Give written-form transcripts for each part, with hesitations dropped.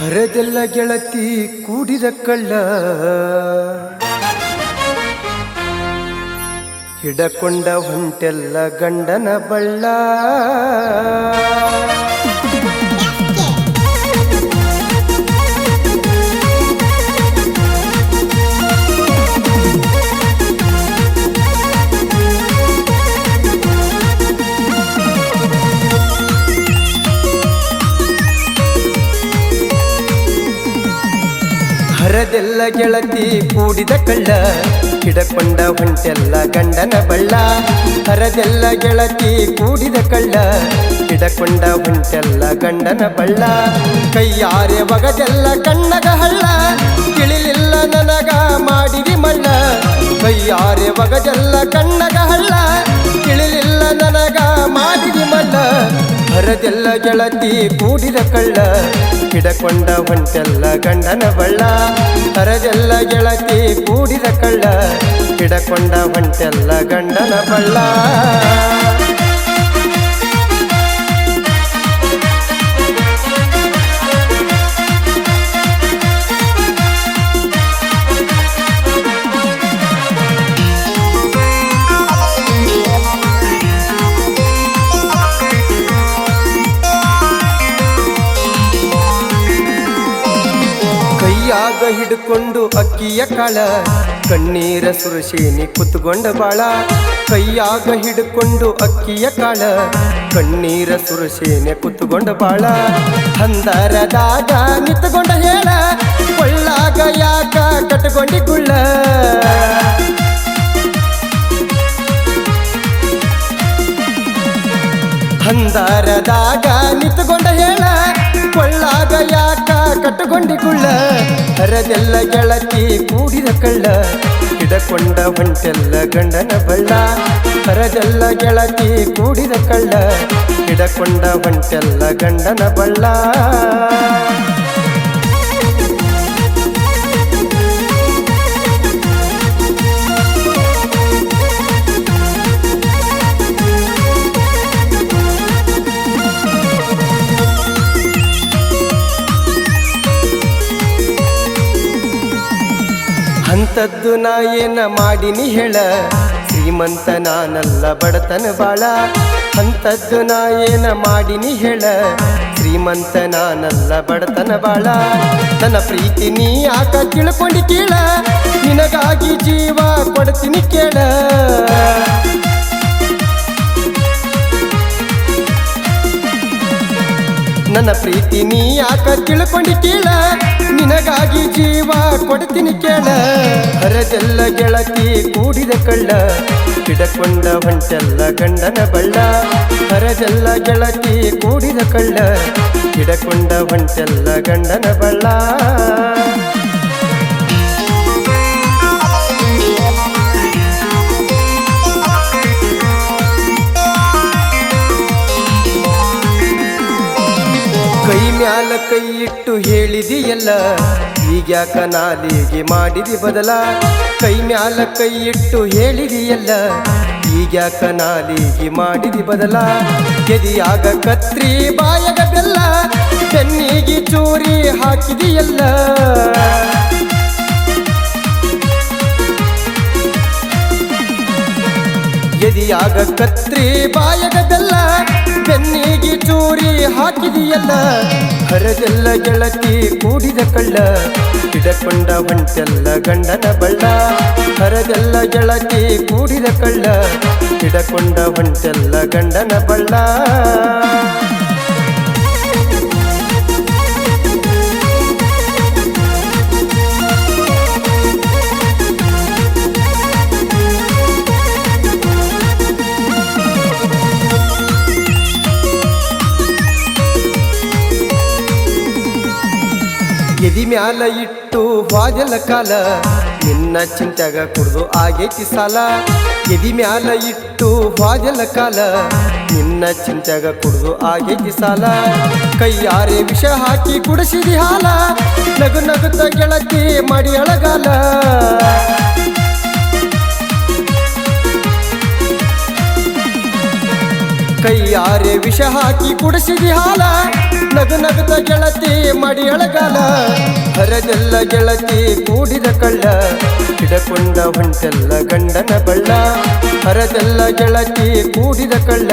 ಹರದೆಲ್ಲ ಗೆಳತಿ ಕೂಡಿದ ಕಳ್ಳ ಹಿಡಕೊಂಡ ಹೊಂಟೆಲ್ಲ ಗಂಡನ ಬಳ್ಳ ಹರದೆಲ್ಲ ಗೆಳತಿ ಕೂಡಿದ ಕಳ್ಳ ಹಿಡಕೊಂಡ ಹೊಂಟೆಲ್ಲ ಗಂಡನ ಬಳ್ಳ ಹರದೆಲ್ಲ ಗೆಳತಿ ಕೂಡಿದ ಕಳ್ಳ ಹಿಡಕೊಂಡ ಹೊಂಟೆಲ್ಲ ಗಂಡನ ಬಳ್ಳ ಕೈಯಾರೆ ಒಗದೆಲ್ಲ ಕಣ್ಣಗ ಹಳ್ಳ ತಿಳಿಲಿಲ್ಲ ನನಗ ಮಾಡಿದಿ ಮಳ್ಳ ಕೈಯಾರೆ ಒಗದೆಲ್ಲ ಕಣ್ಣಗ ಹಳ್ಳ ತಿಳಿಲಿಲ್ಲ ನನಗ ಮಾಡಿದಿ ಮಳ್ಳ ಹರದೆಲ್ಲ ಗೆಳತಿ ಕೂಡಿದ ಕಳ್ಳ ಹಿಡಕೊಂಡ ಹೊಂಟೆಲ್ಲ ಗಂಡನ ಬಳ್ಳ ಹರದೆಲ್ಲ ಗೆಳತಿ ಕೂಡಿದ ಕಳ್ಳ ಹಿಡಕೊಂಡ ಹೊಂಟೆಲ್ಲ ಗಂಡನ ಬಳ್ಳ ಕೈಯಾಗ ಹಿಡ್ಕೊಂಡು ಅಕ್ಕಿಯ ಕಾಳ ಕಣ್ಣೀರ ಸುರಶೇನಿ ಕುತ್ಕೊಂಡ ಬಾಳ ಕೈಯಾಗ ಹಿಡ್ಕೊಂಡು ಅಕ್ಕಿಯ ಕಾಳ ಕಣ್ಣೀರ ಸುರಶೇನೆ ಕುತ್ಕೊಂಡ ಬಾಳ ಹಂದರದಾಗ ನಿತ್ಕೊಂಡ ಹೇಳ ಕೊಳ್ಳಾಗ ಯಾಕ ಕಟ್ಕೊಂಡಿ ಗುಳ್ಳ ಹಂದರದಾಗ ನಿತ್ಕೊಂಡ ಹೇಳ ಕೊಳ್ಳಾಗ ಯಾಕ ಕಟ್ಟುಕೊಂಡಿ ಕುಳ್ಳ ಹರದೆಲ್ಲ ಗೆಳತಿ ಕೂಡಿದ ಕಳ್ಳ ಹಿಡಕೊಂಡ ಹೊಂಟೆಲ್ಲ ಗಂಡನ ಬಳ್ಳ ಹರದೆಲ್ಲ ಗೆಳತಿ ಕೂಡಿದ ಕಳ್ಳ ಹಿಡಕೊಂಡ ಹೊಂಟೆಲ್ಲ ಗಂಡನ ಬಳ್ಳ ಅಂಥದ್ದು ನಾ ಏನ ಮಾಡಿನಿ ಹೇಳ ಶ್ರೀಮಂತ ನಾನಲ್ಲ ಬಡತನ ಬಾಳ ಅಂಥದ್ದು ನಾ ಏನ ಮಾಡಿನಿ ಹೇಳ ಶ್ರೀಮಂತ ನಾನಲ್ಲ ಬಡತನ ಬಾಳ ನನ್ನ ಪ್ರೀತಿ ನೀ ಯಾಕ ತಿಳ್ಕೊಂಡಿ ಕೇಳ ನಿನಗಾಗಿ ಜೀವ ಕೊಡ್ತೀನಿ ಕೇಳ ನನ್ನ ಪ್ರೀತಿ ನೀ ಯಾಕ ತಿಳ್ಕೊಂಡಿ ಕೇಳ ನಿನಗಾಗಿ ಜೀವ ಕೊಡ್ತೀನಿ ಕೇಳ ಹರದೆಲ್ಲ ಗೆಳತಿ ಕೂಡಿದ ಕಳ್ಳ ಹಿಡಕೊಂಡ ಹೊಂಟೆಲ್ಲ ಗಂಡನ ಬಳ್ಳ ಹರದೆಲ್ಲ ಗೆಳತಿ ಕೂಡಿದ ಕಳ್ಳ ಹಿಡಕೊಂಡ ಹೊಂಟೆಲ್ಲ ಗಂಡನ ಬಳ್ಳ ಕೈ ಮ್ಯಾಲ ಕೈ ಇಟ್ಟು ಹೇಳಿದಿಯಲ್ಲ ಈಗ್ಯಾಕ ನಾಲಿಗೆ ಮಾಡಿದಿ ಬದಲ ಕೈ ಮ್ಯಾಲ ಕೈ ಇಟ್ಟು ಹೇಳಿದಿಯಲ್ಲ ಈಗ್ಯಾಕ ನಾಲಿಗೆ ಮಾಡಿದಿ ಬದಲ ಗೆದಿಯಾಗ ಕತ್ರಿ ಬಾಯಗ ಬೆಲ್ಲ ಬೆನ್ನಿಗೆ ಚೂರಿ ಹಾಕಿದಿಯಲ್ಲ ಎದಿಯಾಗ ಕತ್ರಿ ಬಾಯಗ ಬೆಲ್ಲ ಬೆನ್ನಿಗೆ ಚೂರಿ ಹಾಕಿದಿಯಲ್ಲ ಹರದೆಲ್ಲ ಗೆಳತಿ ಕೂಡಿದ ಕಳ್ಳ ಹಿಡಕೊಂಡ ಹೊಂಟೆಲ್ಲ ಗಂಡನ ಬಳ್ಳ ಹರದೆಲ್ಲ ಗೆಳತಿ ಕೂಡಿದ ಕಳ್ಳ ಹಿಡಕೊಂಡ ಹೊಂಟೆಲ್ಲ ಗಂಡನ ಬಳ್ಳ ಎದಿ ಮ್ಯಾಲ ಇಟ್ಟು ವಾದಲ ಕಾಲ ನಿನ್ನ ಚಿಂತ್ಯಾಗ ಕುಡ್ದು ಆಗೈತಿ ಸಾಲ ಎದಿ ಮ್ಯಾಲ ಇಟ್ಟು ವಾದಲ ಕಾಲ ನಿನ್ನ ಚಿಂತ್ಯಾಗ ಕುಡ್ದು ಆಗೈತಿ ಸಾಲ ಕೈಯಾರೆ ವಿಷ ಹಾಕಿ ಕುಡಿಸಿದಿ ಹಾಲ ನಗು ನಗುತ್ತ ಗೆಳತಿ ಮಾಡಿ ಅಳಗಾಲ ಕೈಯಾರೆ ವಿಷ ಹಾಕಿ ಕುಡಿಸಿದಿ ಹಾಲ ನಗು ನಗುತ್ತ ಗೆಳತಿ ಮಾಡಿ ಅಳಗಾಲ ಹರದೆಲ್ಲ ಗೆಳತಿ ಕೂಡಿದ ಕಳ್ಳ ಹಿಡಕೊಂಡ ಹೊಂಟೆಲ್ಲ ಗಂಡನ ಬಳ್ಳ ಹರದೆಲ್ಲ ಗೆಳತಿ ಕೂಡಿದ ಕಳ್ಳ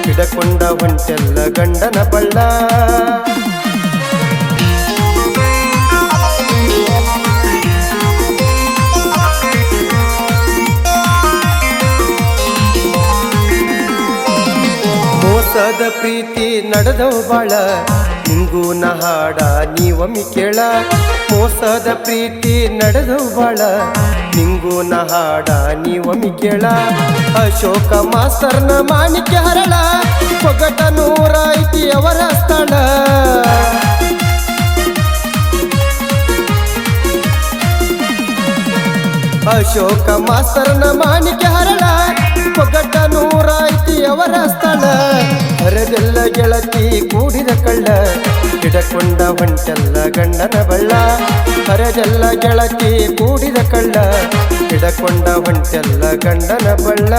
ಹಿಡಕೊಂಡ ಹೊಂಟೆಲ್ಲ ಗಂಡನ ಬಳ್ಳ ಮೋಸದ ಪ್ರೀತಿ ನಡೆದವು ಬಾಳ ನಿಂಗೂ ನ ಹಾಡ ನೀವೊಮ್ಮೆ ಕೇಳ ಮೋಸದ ಪ್ರೀತಿ ನಡೆದವು ಬಾಳ ನಿಂಗೂ ನ ಹಾಡ ನೀವೊಮ್ಮೆ ಕೇಳ ಅಶೋಕ ಮಾಸ್ತರ್ನ ಮಾಣಿಕ್ಯ ಹರಳ ಒಗಟ 100 ಐತಿ ಅವರ ಸ್ಥಳ ಅಶೋಕ ಮಾಸ್ತರ್ನ ಮಾಣಿಕ್ಯ ಹರಳ ಒಗಟ 100 ಐತಿ ಅವರ ಸ್ಥಳ ಹರದೆಲ್ಲ ಗೆಳತಿ ಕೂಡಿದ ಕಳ್ಳ ಹಿಡಕೊಂಡ ಹೊಂಟೆಲ್ಲ ಗಂಡನ ಬಳ್ಳ ಹರದೆಲ್ಲ ಗೆಳತಿ ಕೂಡಿದ ಕಳ್ಳ ಹಿಡಕೊಂಡ ಹೊಂಟೆಲ್ಲ ಗಂಡನ ಬಳ್ಳ